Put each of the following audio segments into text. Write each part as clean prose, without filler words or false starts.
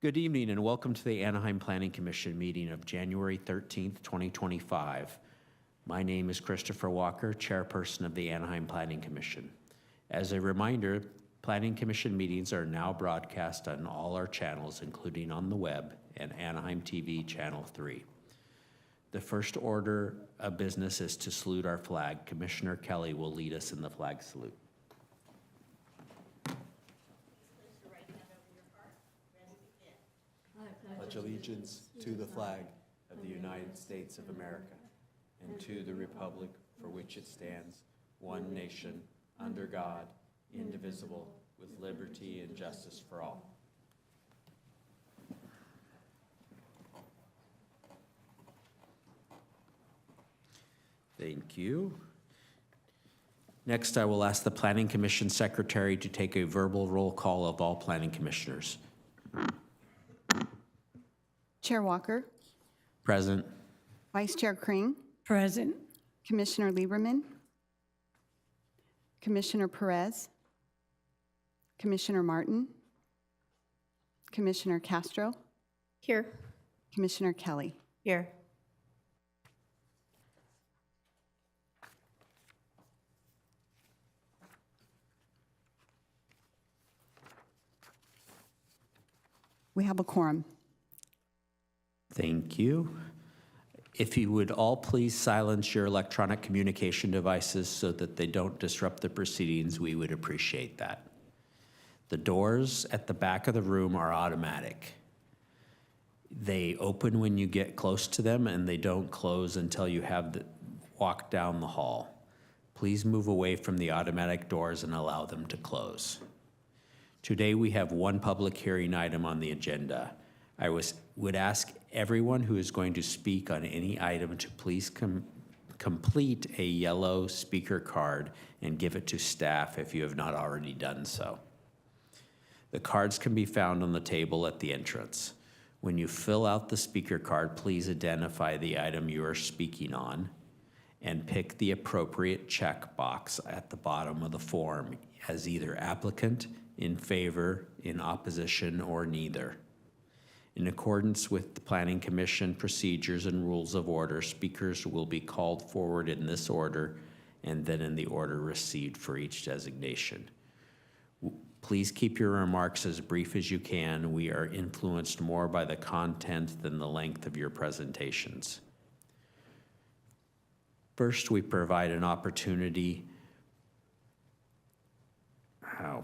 Good evening and welcome to the Anaheim Planning Commission meeting of January 13th, 2025. My name is Christopher Walker, chairperson of the Anaheim Planning Commission. As a reminder, Planning Commission meetings are now broadcast on all our channels, including on the web and Anaheim TV Channel 3. The first order of business is to salute our flag. Commissioner Kelly will lead us in the flag salute. Pledge allegiance to the flag of the United States of America and to the republic for which it stands, one nation, under God, indivisible, with liberty and justice for all. Thank you. Next, I will ask the Planning Commission Secretary to take a verbal roll call of all planning commissioners. Chair Walker. Present. Vice Chair Kring. Present. Commissioner Lieberman. Commissioner Perez. Commissioner Martin. Commissioner Castro. Here. Commissioner Kelly. Here. We have a quorum. Thank you. If you would all please silence your electronic communication devices so that they don't disrupt the proceedings, we would appreciate that. The doors at the back of the room are automatic. They open when you get close to them and they don't close until you have walked down the hall. Please move away from the automatic doors and allow them to close. Today we have one public hearing item on the agenda. I would ask everyone who is going to speak on any item to please complete a yellow speaker card and give it to staff if you have not already done so. The cards can be found on the table at the entrance. When you fill out the speaker card, please identify the item you are speaking on and pick the appropriate check box at the bottom of the form as either applicant, in favor, in opposition, or neither. In accordance with the Planning Commission procedures and rules of order, speakers will be called forward in this order and then in the order received for each designation. Please keep your remarks as brief as you can. We are influenced more by the content than the length of your presentations. First, we provide an opportunity.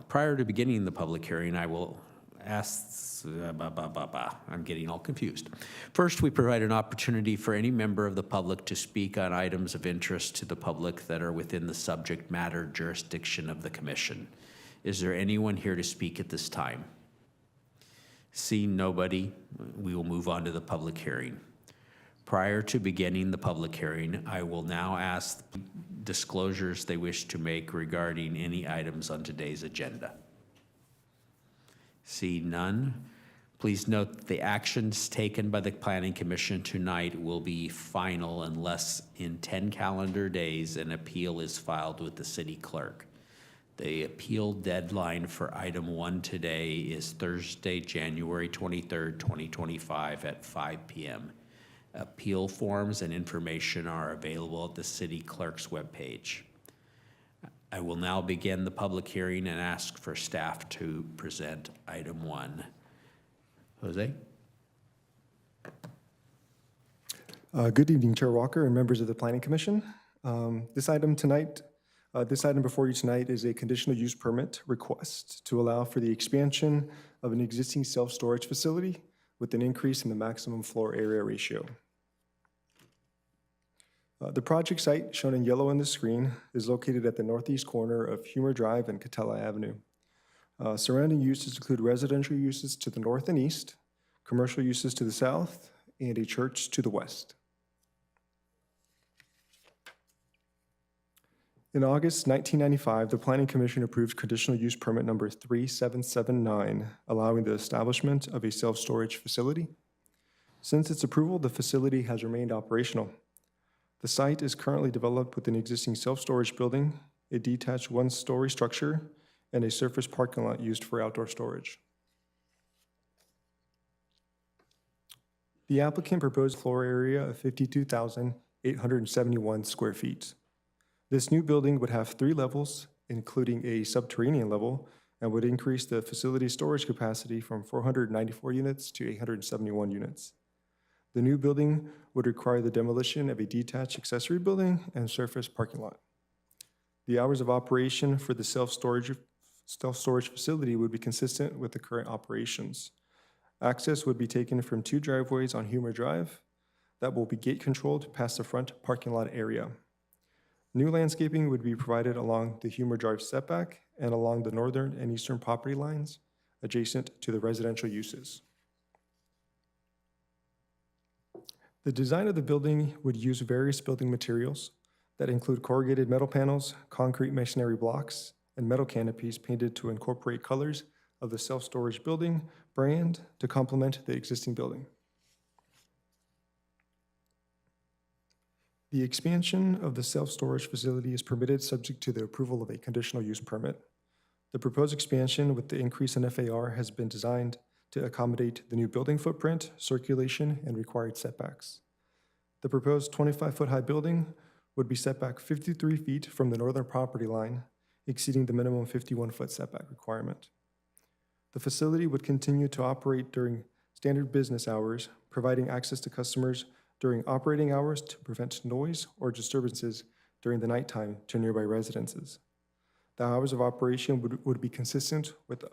Prior to beginning the public hearing, I will ask, I'm getting all confused. First, we provide an opportunity for any member of the public to speak on items of interest to the public that are within the subject matter jurisdiction of the commission. Is there anyone here to speak at this time? Seeing nobody, we will move on to the public hearing. Prior to beginning the public hearing, I will now ask disclosures they wish to make regarding any items on today's agenda. See none. Please note that the actions taken by the Planning Commission tonight will be final unless in 10 calendar days an appeal is filed with the city clerk. The appeal deadline for item 1 today is Thursday, January 23rd, 2025 at 5 p.m. Appeal forms and information are available at the city clerk's webpage. I will now begin the public hearing and ask for staff to present item 1. Jose? Good evening, Chair Walker and members of the Planning Commission. This item before you tonight is a conditional use permit request to allow for the expansion of an existing self-storage facility with an increase in the maximum floor area ratio. The project site, shown in yellow on the screen, is located at the northeast corner of Humer Drive and Catella Avenue. Surrounding uses include residential uses to the north and east, commercial uses to the south, and a church to the west. In August 1995, the Planning Commission approved conditional use permit number 3779, allowing the establishment of a self-storage facility. Since its approval, the facility has remained operational. The site is currently developed with an existing self-storage building, a detached one-story structure, and a surface parking lot used for outdoor storage. The applicant proposed floor area of 52,871 square feet. This new building would have 3 levels, including a subterranean level, and would increase the facility's storage capacity from 494 units to 871 units. The new building would require the demolition of a detached accessory building and surface parking lot. The hours of operation for the self-storage facility would be consistent with the current operations. Access would be taken from 2 driveways on Humer Drive that will be gate controlled past the front parking lot area. New landscaping would be provided along the Humer Drive setback and along the northern and eastern property lines adjacent to the residential uses. The design of the building would use various building materials that include corrugated metal panels, concrete masonry blocks, and metal canopies painted to incorporate colors of the self-storage building brand to complement the existing building. The expansion of the self-storage facility is permitted subject to the approval of a conditional use permit. The proposed expansion with the increase in FAR has been designed to accommodate the new building footprint, circulation, and required setbacks. The proposed 25-foot high building would be set back 53 feet from the northern property line, exceeding the minimum 51-foot setback requirement. The facility would continue to operate during standard business hours, providing access to customers during operating hours to prevent noise or disturbances during the nighttime to nearby residences. The hours of operation would be consistent with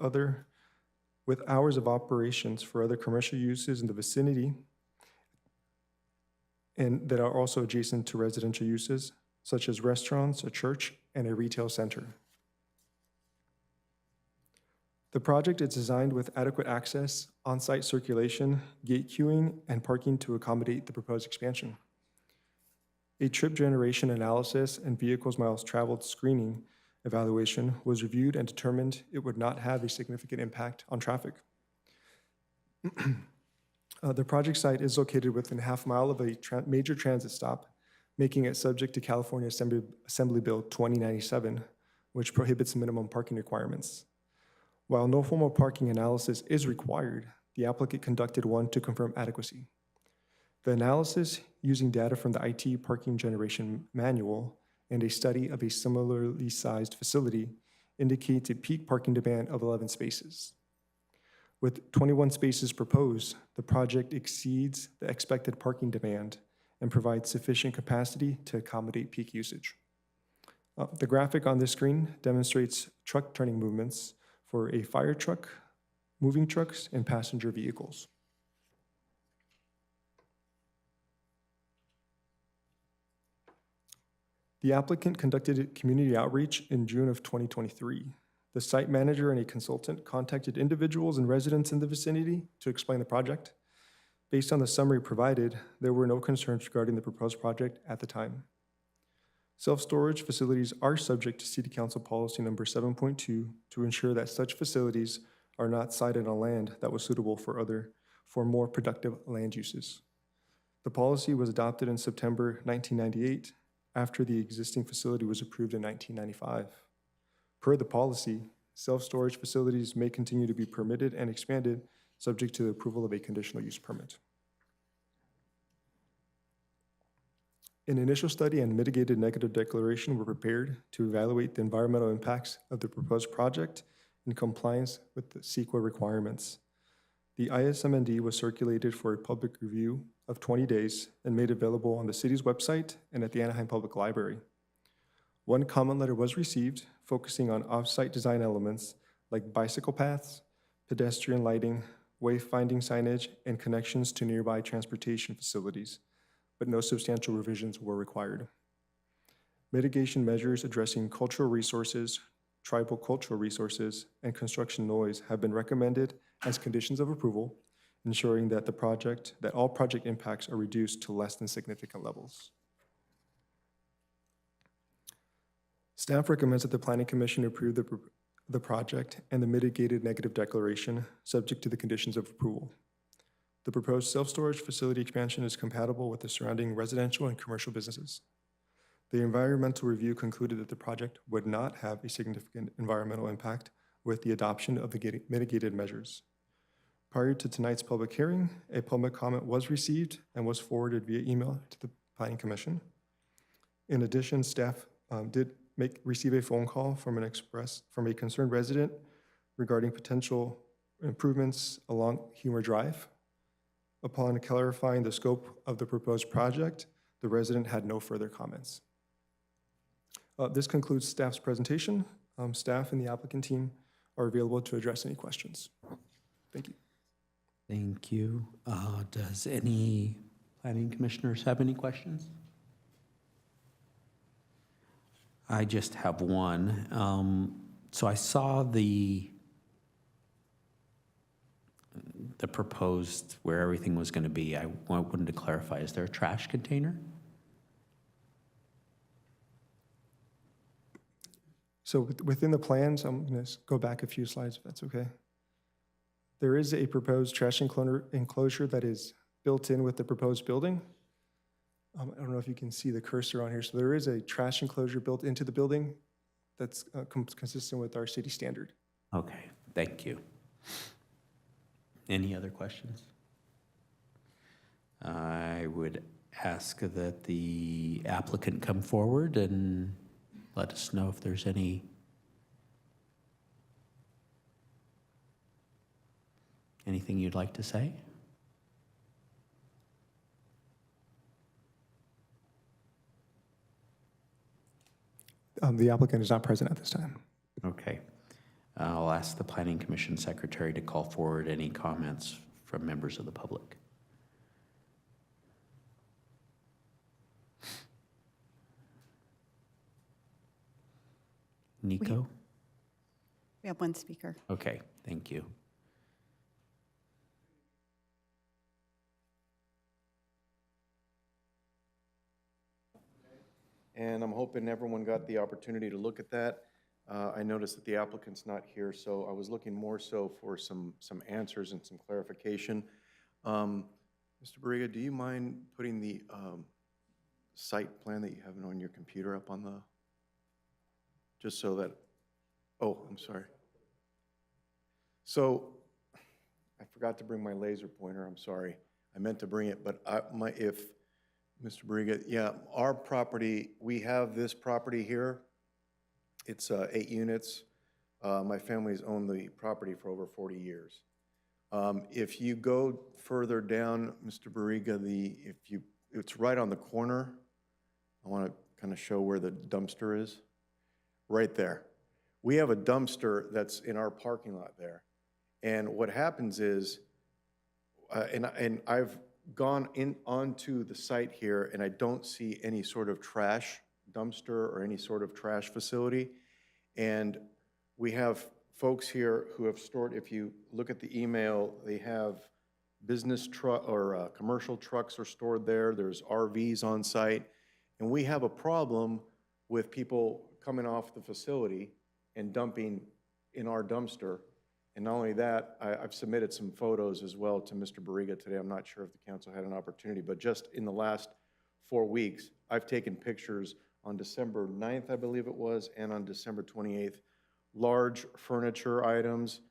hours of operations for other commercial uses in the vicinity and that are also adjacent to residential uses, such as restaurants, a church, and a retail center. The project is designed with adequate access, on-site circulation, gate queuing, and parking to accommodate the proposed expansion. A trip generation analysis and vehicles miles traveled screening evaluation was reviewed and determined it would not have a significant impact on traffic. The project site is located within a half mile of a major transit stop, making it subject to California Assembly Bill 2097, which prohibits minimum parking requirements. While no formal parking analysis is required, the applicant conducted one to confirm adequacy. The analysis, using data from the IT parking generation manual and a study of a similarly sized facility, indicates a peak parking demand of 11 spaces. With 21 spaces proposed, the project exceeds the expected parking demand and provides sufficient capacity to accommodate peak usage. The graphic on this screen demonstrates truck turning movements for a fire truck, moving trucks, and passenger vehicles. The applicant conducted community outreach in June of 2023. The site manager and a consultant contacted individuals and residents in the vicinity to explain the project. Based on the summary provided, there were no concerns regarding the proposed project at the time. Self-storage facilities are subject to City Council Policy Number 7.2 to ensure that such facilities are not sited on land that was suitable for more productive land uses. The policy was adopted in September 1998 after the existing facility was approved in 1995. Per the policy, self-storage facilities may continue to be permitted and expanded subject to the approval of a conditional use permit. An initial study and mitigated negative declaration were prepared to evaluate the environmental impacts of the proposed project in compliance with the CEQA requirements. The ISMND was circulated for a public review of 20 days and made available on the city's website and at the Anaheim Public Library. One comment letter was received focusing on off-site design elements like bicycle paths, pedestrian lighting, wayfinding signage, and connections to nearby transportation facilities, but no substantial revisions were required. Mitigation measures addressing cultural resources, tribal cultural resources, and construction noise have been recommended as conditions of approval, ensuring that all project impacts are reduced to less than significant levels. Staff recommends that the Planning Commission approve the project and the mitigated negative declaration subject to the conditions of approval. The proposed self-storage facility expansion is compatible with the surrounding residential and commercial businesses. The environmental review concluded that the project would not have a significant environmental impact with the adoption of the mitigated measures. Prior to tonight's public hearing, a public comment was received and was forwarded via email to the Planning Commission. In addition, staff did receive a phone call from a concerned resident regarding potential improvements along Humor Drive. Upon clarifying the scope of the proposed project, the resident had no further comments. This concludes staff's presentation. Staff and the applicant team are available to address any questions. Thank you. Thank you. Does any planning commissioners have any questions? I just have one. So I saw the proposed where everything was going to be. I wanted to clarify, is there a trash container? So within the plans, I'm going to go back a few slides if that's okay. There is a proposed trash enclosure that is built in with the proposed building. I don't know if you can see the cursor on here. So there is a trash enclosure built into the building that's consistent with our city standard. Okay, thank you. Any other questions? I would ask that the applicant come forward and let us know if there's anything you'd like to say. The applicant is not present at this time. Okay. I'll ask the Planning Commission Secretary to call forward any comments from members of the public. Nico? We have one speaker. Okay, thank you. And I'm hoping everyone got the opportunity to look at that. I noticed that the applicant's not here, so I was looking more so for some answers and some clarification. Mr. Barriga, do you mind putting the site plan that you have on your computer up on the, just so that, oh, I'm sorry. So I forgot to bring my laser pointer, I'm sorry. I meant to bring it, but if Mr. Barriga, yeah, our property, we have this property here. It's 8 units. My family's owned the property for over 40 years. If you go further down, Mr. Barriga, it's right on the corner. I want to kind of show where the dumpster is. Right there. We have a dumpster that's in our parking lot there. And what happens is, and I've gone onto the site here, and I don't see any sort of trash dumpster or any sort of trash facility. And we have folks here who have stored, if you look at the email, they have business truck or commercial trucks are stored there. There's RVs on site. And we have a problem with people coming off the facility and dumping in our dumpster. And not only that, I've submitted some photos as well to Mr. Barriga today. I'm not sure if the council had an opportunity, but just in the last 4 weeks, I've taken pictures on December 9th, I believe it was, and on December 28th, large furniture items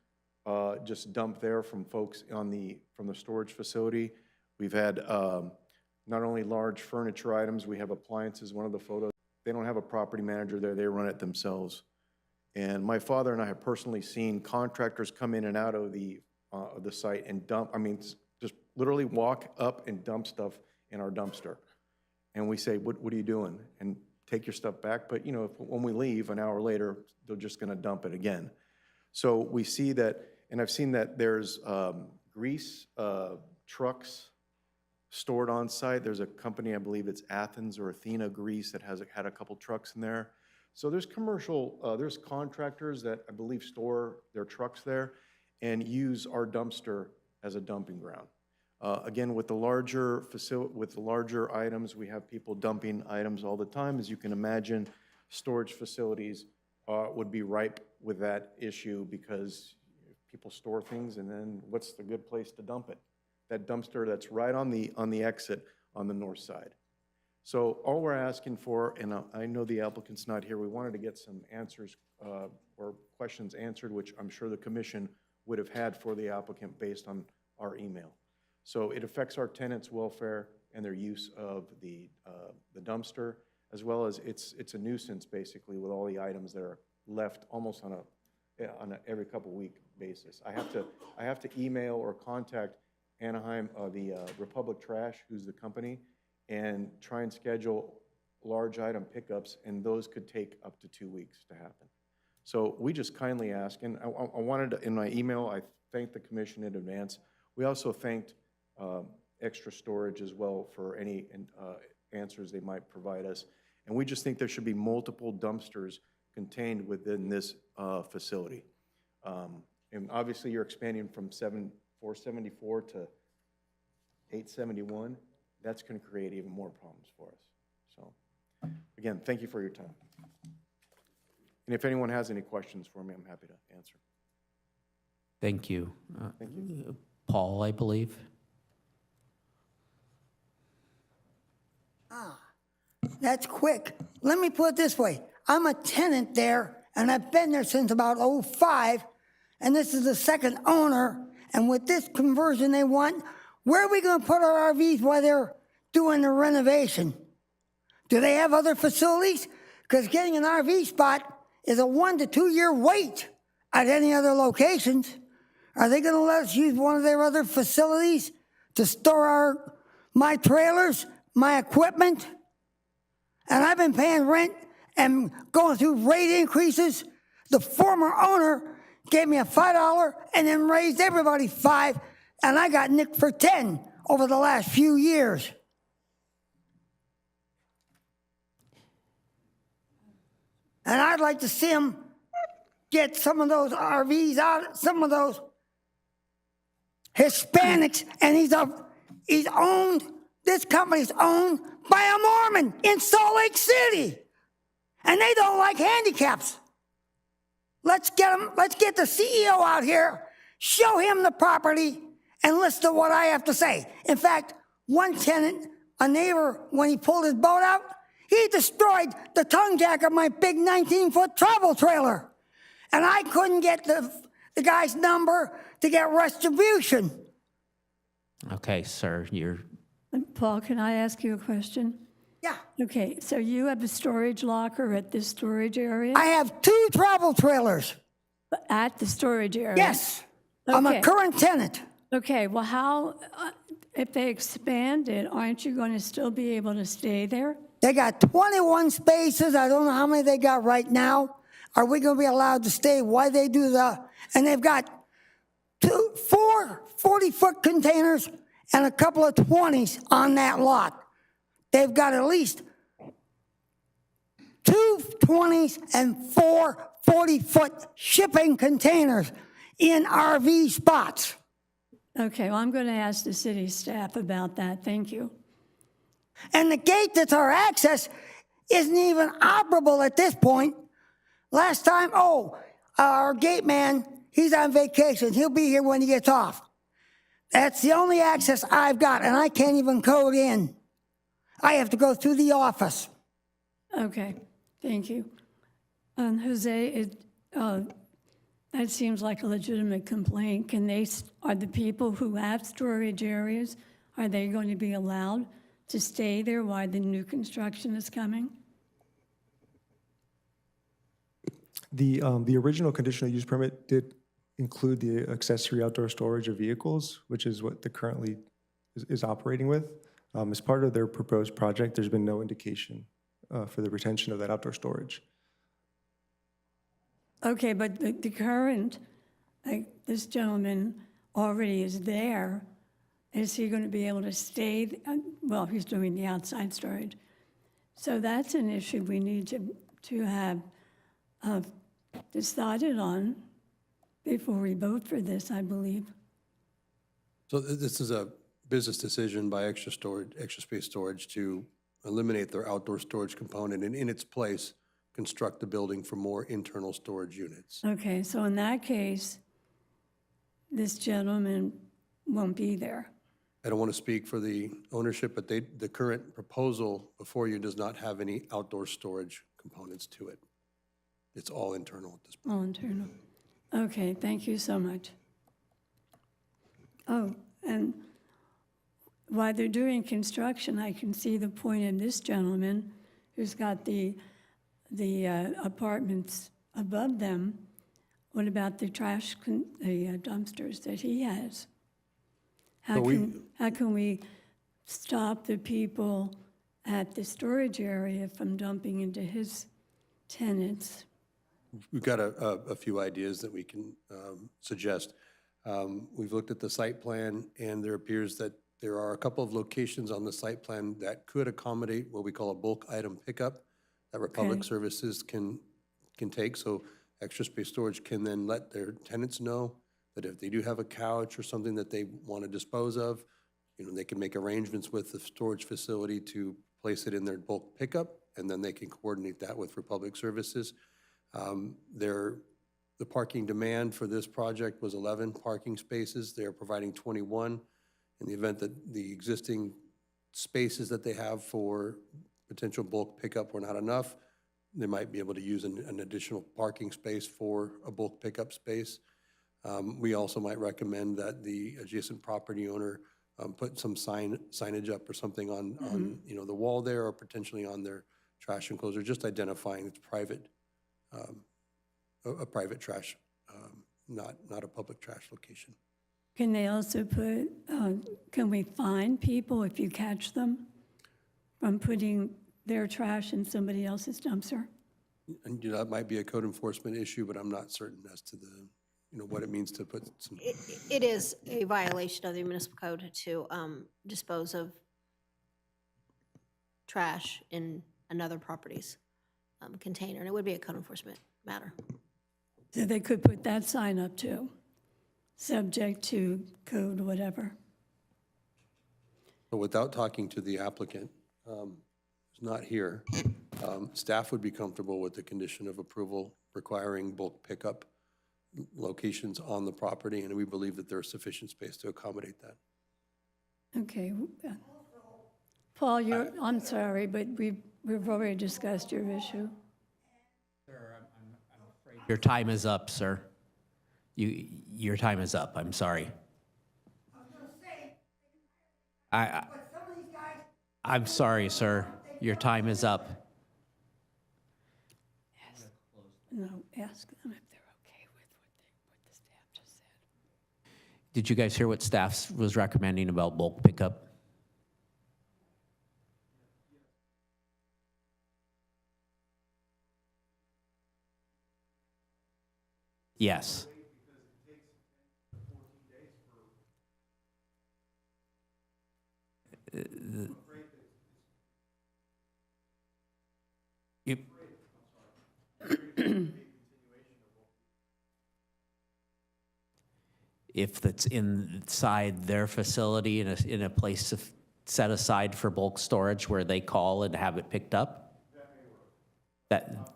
just dumped there from folks from the storage facility. We've had not only large furniture items, we have appliances. One of the photos, they don't have a property manager there, they run it themselves. And my father and I have personally seen contractors come in and out of the site and dump, just literally walk up and dump stuff in our dumpster. And we say, what are you doing? And take your stuff back. But you know, when we leave an hour later, they're just gonna dump it again. So we see that, and I've seen that there's grease trucks stored on site. There's a company, I believe it's Athens or Athena Grease, that had a couple trucks in there. So there's there's contractors that I believe store their trucks there and use our dumpster as a dumping ground. Again, with the larger items, we have people dumping items all the time. As you can imagine, storage facilities would be ripe with that issue because people store things, and then what's the good place to dump it? That dumpster that's right on the exit on the north side. So all we're asking for, and I know the applicant's not here, we wanted to get some answers or questions answered, which I'm sure the commission would have had for the applicant based on our email. So it affects our tenants' welfare and their use of the dumpster, as well as it's a nuisance basically with all the items that are left almost on a every couple week basis. I have to email or contact Anaheim, the Republic Trash, who's the company, and try and schedule large item pickups, and those could take up to 2 weeks to happen. So we just kindly ask, and I wanted to, in my email, I thanked the commission in advance. We also thanked Extra Storage as well for any answers they might provide us. And we just think there should be multiple dumpsters contained within this facility. And obviously you're expanding from 474 to 871. That's going to create even more problems for us. So again, thank you for your time. And if anyone has any questions for me, I'm happy to answer. Thank you. Thank you. Paul, I believe. That's quick. Let me put it this way. I'm a tenant there, and I've been there since about '05, and this is the second owner. And with this conversion they want, where are we going to put our RVs while they're doing the renovation? Do they have other facilities? Because getting an RV spot is a 1 to 2 year wait at any other locations. Are they going to let us use one of their other facilities to store my trailers, my equipment? And I've been paying rent and going through rate increases. The former owner gave me a $5 and then raised everybody $5, and I got nicked for 10 over the last few years. And I'd like to see him get some of those RVs out, some of those Hispanics, and this company's owned by a Mormon in Salt Lake City. And they don't like handicaps. Let's get the CEO out here, show him the property, and listen to what I have to say. In fact, one tenant, a neighbor, when he pulled his boat out, he destroyed the tongue jack of my big 19-foot travel trailer. And I couldn't get the guy's number to get retribution. Okay, sir, you're, Paul, can I ask you a question? Yeah. Okay, so you have a storage locker at this storage area? I have 2 travel trailers. At the storage area? Yes. I'm a Okay. current tenant. Okay, well, how, if they expand it, aren't you going to still be able to stay there? They got 21 spaces. I don't know how many they got right now. Are we going to be allowed to stay while they do and they've got 4 40-foot containers and a couple of 20s on that lot. They've got at least 2 20s and 4 40-foot shipping containers in RV spots. Okay, well, I'm going to ask the city staff about that. Thank you. And the gate that's our access isn't even operable at this point. Last time, our gate man, he's on vacation. He'll be here when he gets off. That's the only access I've got, and I can't even code in. I have to go through the office. Okay, thank you. Jose, that seems like a legitimate complaint. Are the people who have storage areas, are they going to be allowed to stay there while the new construction is coming? The original conditional use permit did include the accessory outdoor storage of vehicles, which is what the currently is operating with. As part of their proposed project, there's been no indication for the retention of that outdoor storage. Okay, but the current, this gentleman already is there. Is he going to be able to stay? Well, he's doing the outside storage. So that's an issue we need to have decided on before we vote for this, I believe. So this is a business decision by Extra Space Storage to eliminate their outdoor storage component and in its place, construct the building for more internal storage units. Okay, so in that case, this gentleman won't be there. I don't want to speak for the ownership, but the current proposal before you does not have any outdoor storage components to it. It's all internal at this point. All internal. Okay, thank you so much. Oh, and while they're doing construction, I can see the point of this gentleman who's got the apartments above them. What about the the dumpsters that he has? How can we stop the people at the storage area from dumping into his tenants? We've got a few ideas that we can suggest. We've looked at the site plan, and there appears that there are a couple of locations on the site plan that could accommodate what we call a bulk item pickup that Republic Okay. Services can take. So Extra Space Storage can then let their tenants know that if they do have a couch or something that they want to dispose of, they can make arrangements with the storage facility to place it in their bulk pickup, and then they can coordinate that with Republic Services. The parking demand for this project was 11 parking spaces. They're providing 21. In the event that the existing spaces that they have for potential bulk pickup were not enough, they might be able to use an additional parking space for a bulk pickup space. We also might recommend that the adjacent property owner put some signage up or something on the wall there, or potentially on their trash enclosure, just identifying it's private, a private trash, not a public trash location. Can they also put, can we fine people if you catch them from putting their trash in somebody else's dumpster? And that might be a code enforcement issue, but I'm not certain as to what it means to put some. It is a violation of the municipal code to dispose of trash in another property's container, and it would be a code enforcement matter. So they could put that sign up too, subject to code, whatever. But without talking to the applicant, who's not here, staff would be comfortable with the condition of approval requiring bulk pickup locations on the property, and we believe that there's sufficient space to accommodate that. Okay. Paul, I'm sorry, but we've already discussed your issue. Your time is up, sir. Your time is up. I'm sorry. I'm sorry, sir. Your time is up. No, ask them if they're okay with what the staff just said. Did you guys hear what staff was recommending about bulk pickup? Yes. You- If that's inside their facility in a place set aside for bulk storage where they call and have it picked up? That.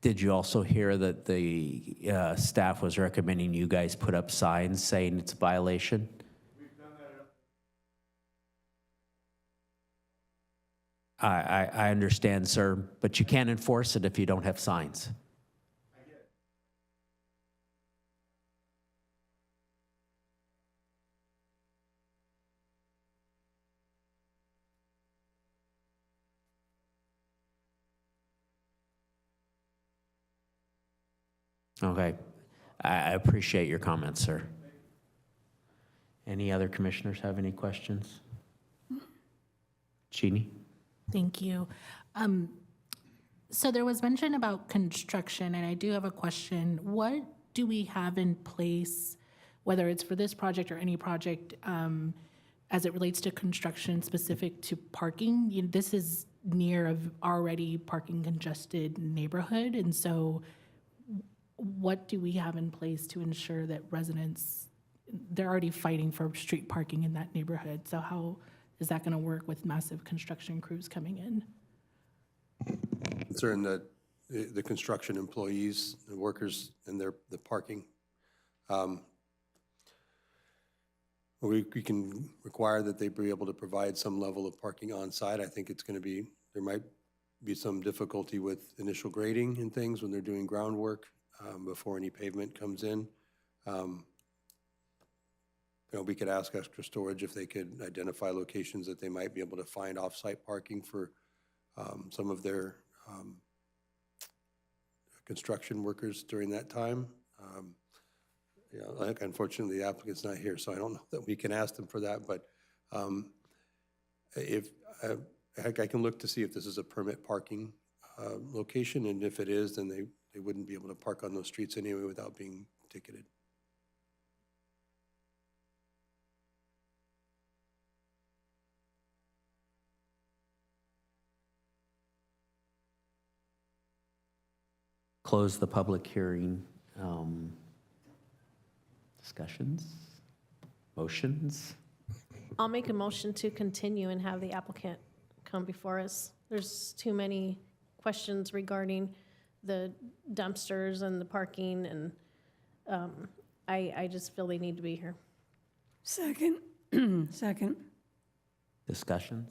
Did you also hear that the staff was recommending you guys put up signs saying it's a violation? I understand, sir, but you can't enforce it if you don't have signs. Okay. I appreciate your comments, sir. Any other commissioners have any questions? Jeannie? Thank you. So there was mention about construction, and I do have a question. What do we have in place, whether it's for this project or any project, as it relates to construction specific to parking? This is near an already parking congested neighborhood, and so what do we have in place to ensure that residents, they're already fighting for street parking in that neighborhood, so how is that going to work with massive construction crews coming in? Concern that the construction employees, the workers, and the parking. Well, we can require that they be able to provide some level of parking on site. I think it's going to be, there might be some difficulty with initial grading and things when they're doing groundwork before any pavement comes in. We could ask Extra Storage if they could identify locations that they might be able to find off-site parking for some of their construction workers during that time. Like unfortunately, the applicant's not here, so I don't know that we can ask them for that, but if I can look to see if this is a permit parking location, and if it is, then they wouldn't be able to park on those streets anyway without being ticketed. Close the public hearing. Discussions? Motions? I'll make a motion to continue and have the applicant come before us. There's too many questions regarding the dumpsters and the parking, and I just feel they need to be here. Second, second. Discussions?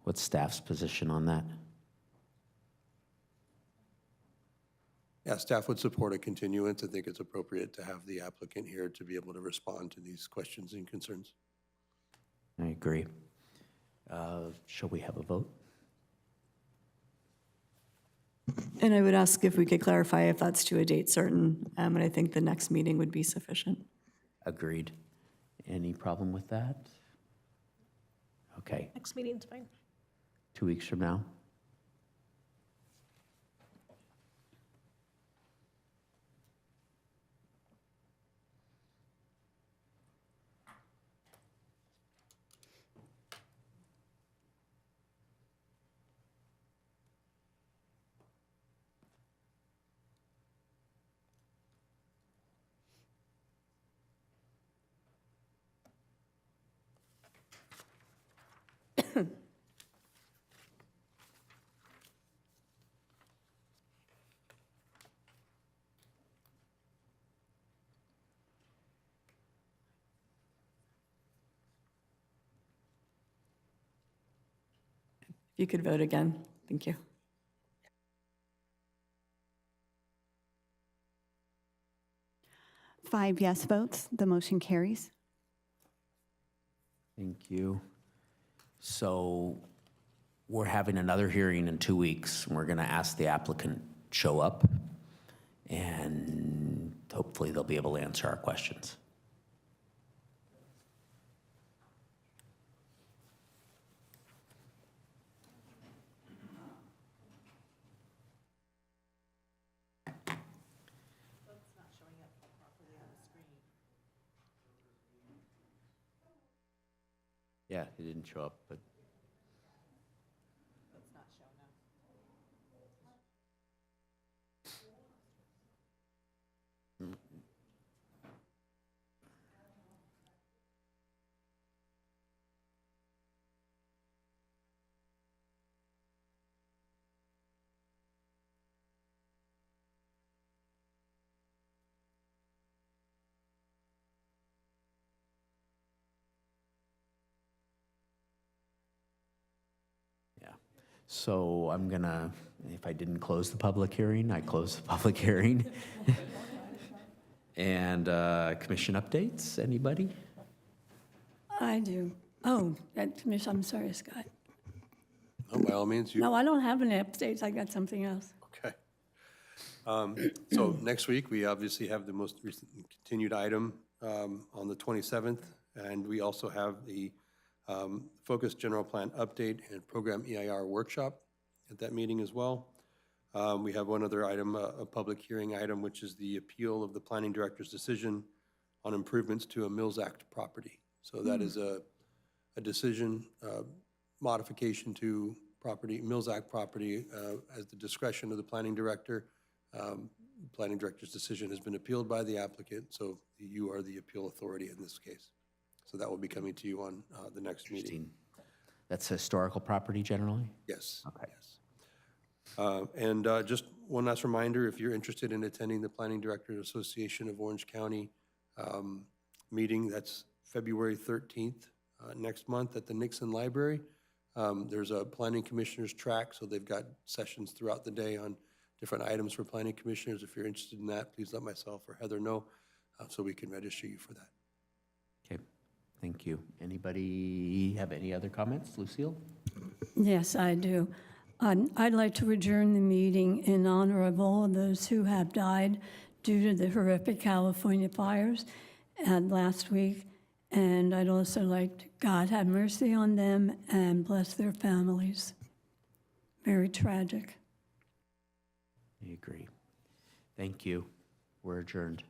What's staff's position on that? Yeah, staff would support a continuance. I think it's appropriate to have the applicant here to be able to respond to these questions and concerns. I agree. Shall we have a vote? And I would ask if we could clarify if that's to a date certain, and I think the next meeting would be sufficient. Agreed. Any problem with that? Okay, Next meeting's fine. 2 weeks from now? If you could vote again, thank you. Five yes votes, the motion carries. Thank you. So we're having another hearing in 2 weeks. We're going to ask the applicant show up, and hopefully they'll be able to answer our questions. Yeah, it didn't show up, but. So I'm gonna, if I didn't close the public hearing, I close the public hearing. And commission updates, anybody? I do. Oh, that commission, I'm sorry, Scott. No, by all means, you. No, I don't have any updates. I got something else. Okay. So next week, we obviously have the most recent continued item on the 27th, and we also have the Focus General Plan Update and Program EIR Workshop at that meeting as well. We have one other item, a public hearing item, which is the appeal of the Planning Director's decision on improvements to a Mills Act property. So that is a decision, modification to property, Mills Act property, at the discretion of the Planning Director. Planning Director's decision has been appealed by the applicant, so you are the appeal authority in this case. So that will be coming to you on the next meeting. That's historical property generally? Yes. Okay. Yes. And just one last reminder, if you're interested in attending the Planning Directors Association of Orange County meeting. That's February 13th, next month at the Nixon Library. There's a planning commissioners track, so they've got sessions throughout the day on different items for planning commissioners. If you're interested in that, please let myself or Heather know so we can register you for that. Okay, thank you. Anybody have any other comments? Lucille? Yes, I do. I'd like to adjourn the meeting in honor of all of those who have died due to the horrific California fires last week. And I'd also like to, God have mercy on them and bless their families. Very tragic. I agree. Thank you. We're adjourned.